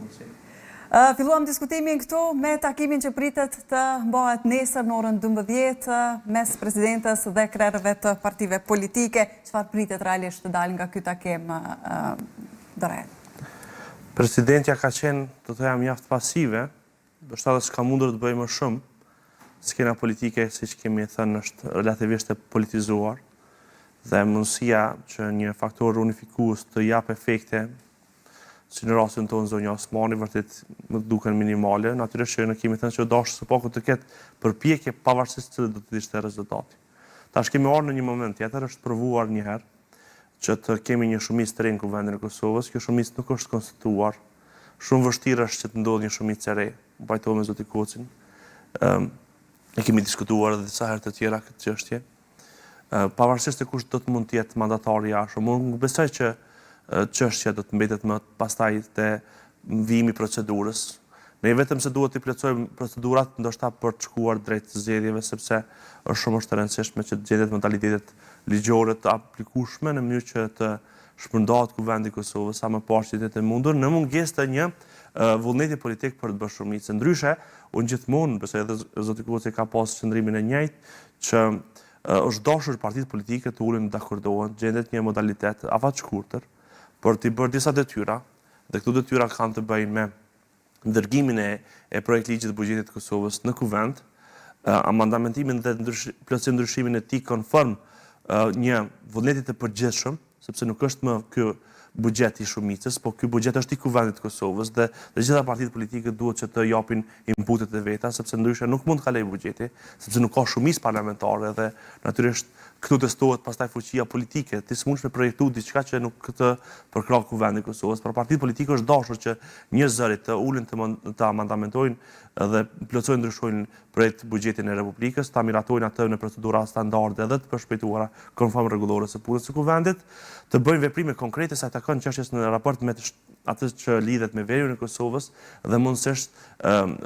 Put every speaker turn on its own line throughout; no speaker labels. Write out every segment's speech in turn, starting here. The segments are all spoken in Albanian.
mundësi.
Filluam diskutimin këtu me takimin që pritet të bëhet nesër në orën 12 mes presidentës dhe krerëve të partive politike. Çfarë pritet realisht të dalë nga ky takim, Dorel?
Presidentja ka qenë, të thoja, mjaft pasive, ndoshta edhe s'ka mundur të bëjë më shumë. Skena politike, siç kemi thënë, është relativisht e politizuar dhe mundësia që një faktor unifikues të jap efekte, si në rastin tonë zonja Osmani, vërtet më duken minimale, natyrisht që ne kemi thënë që dashur së paku të ketë përpjekje pavarësisht se do të ishte rezultati. Tash kemi ardhur në një moment tjetër, është provuar një herë që të kemi një shumicë të re në Kuvendin e Kosovës. Kjo shumicë nuk është konstituar. Shumë vështirë është që të ndodhë një shumicë e re. Mbajtohem me zoti Kocin. Ne kemi diskutuar edhe disa herë të tjera këtë çështje. Pavarësisht se kush do të mund të jetë mandatari i jashtëm, unë besoj që çështja do të mbetet më pastaj te vijimi i procedurës. Ne vetëm se duhet të plotësojmë procedurat ndoshta për të shkuar drejt zgjedhjeve, sepse është shumë e rëndësishme që të gjendet modalitetet ligjore të aplikueshme në mënyrë që të shpërndahet Kuvendi i Kosovës sa më parë që të mundur në mungesë të një vullneti politik për të bërë shumicë. Ndryshe, unë gjithmonë besoj edhe zoti Koci ka pasur qëndrimin e njëjtë që është dashur partitë politike të ulen dakordohen, gjendet një modalitet afat shkurtër për të bërë disa detyra, dhe këto detyra kanë të bëjnë me ndërgimin e projekt ligjit të buxhetit të Kosovës në Kuvend, amandamentimin dhe plotësim ndryshimin e tij konform një vullneti të përgjithshëm, sepse nuk është më ky buxhet i shumicës, po ky buxhet është i Kuvendit të Kosovës dhe të gjitha partitë politike duhet që të japin inputet e veta, sepse ndryshe nuk mund të kalojë buxheti, sepse nuk ka shumicë parlamentare dhe natyrisht këtu testohet pastaj fuqia politike. Ti s'mundsh me projektu diçka që nuk të përkrah Kuvendi i Kosovës. Për partitë politike është dashur që një zëri të ulen të amandamentojnë dhe plotësojnë ndryshojnë projekt buxhetin e Republikës, ta miratojnë atë në procedura standarde dhe të përshpejtuara konform rregullores së punës së Kuvendit, të bëjnë veprime konkrete sa takon çështjes në raport me atë që lidhet me veriun e Kosovës dhe mundësisht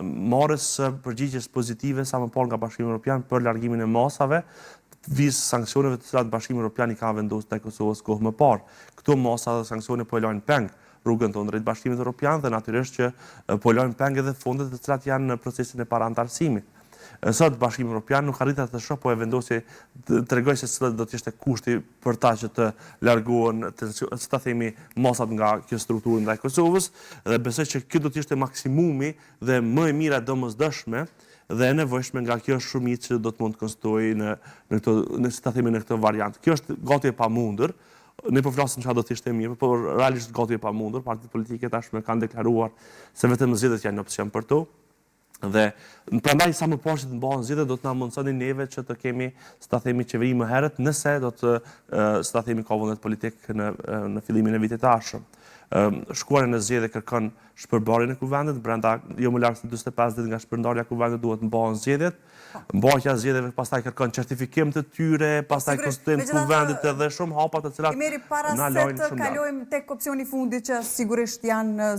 marrës përgjigjes pozitive sa më parë nga Bashkimi Evropian për largimin e masave vizë sanksioneve të cilat Bashkimi Evropian i ka vendosur ndaj Kosovës kohë më parë. Këto masa dhe sanksione po e lajnë peng rrugën tonë drejt Bashkimit Evropian dhe natyrisht që po lajnë peng edhe fondet të cilat janë në procesin e parantarësimit. Sot Bashkimi Evropian nuk arritet të shoh, po e vendosi të tregoj se cila do të ishte kushti për ta që të largohen, si ta themi, masat nga kjo strukturë ndaj Kosovës dhe besoj që ky do të ishte maksimumi dhe më e mira domosdoshme dhe e nevojshme nga kjo shumicë që do të mund të konstituojë në këtë variant. Kjo është gati e pamundur. Ne po flasim çfarë do të ishte mirë, por realisht gati e pamundur. Partitë politike tashmë kanë deklaruar se vetëm zgjedhjet janë opsion për to. Dhe prandaj sa më parë të bëhen zgjedhjet do të na mundsonin neve që të kemi, si ta themi, qeveri më herët, nëse do të, si ta themi, ka vullnet politik në fillimin e vitit të ardhshëm. Shkuarja në zgjedhje kërkon shpërbërjen e Kuvendit, brenda jo më larg se 45 ditë nga shpërndarja e Kuvendit duhet të mbahen zgjedhjet. Mbarja e zgjedhjeve pastaj kërkon certifikim të tyre, pastaj konstituim të Kuvendit edhe shumë hapa të cilat
na lajnë shumë. Kalojmë tek opsioni i fundit që sigurisht janë